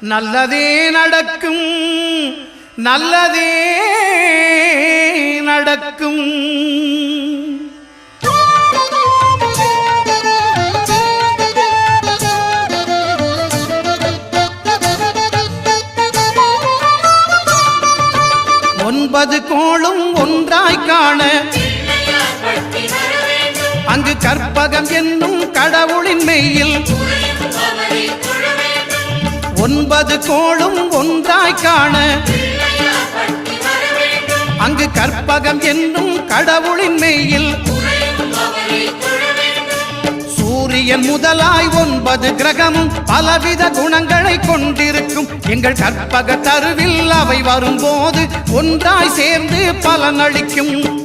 நல்லதே நடக்கும் நல்லதே நடக்கும். ஒன்பது கோளும் ஒன்றாய் காண அங்கு கற்பகம் என்னும் கடவுளின் மெய்யில் ஒன்பது கோளும் ஒன்றாய் காண அங்கு கற்பகம் என்னும் கடவுளின் மெய்யில் சூரியன் முதலாய் 9 கிரகமும் பலவித குணங்களை கொண்டிருக்கும். எங்கள் கற்பக தருவில் அவை வரும்போது ஒன்றாய் சேர்ந்து பலனளிக்கும்.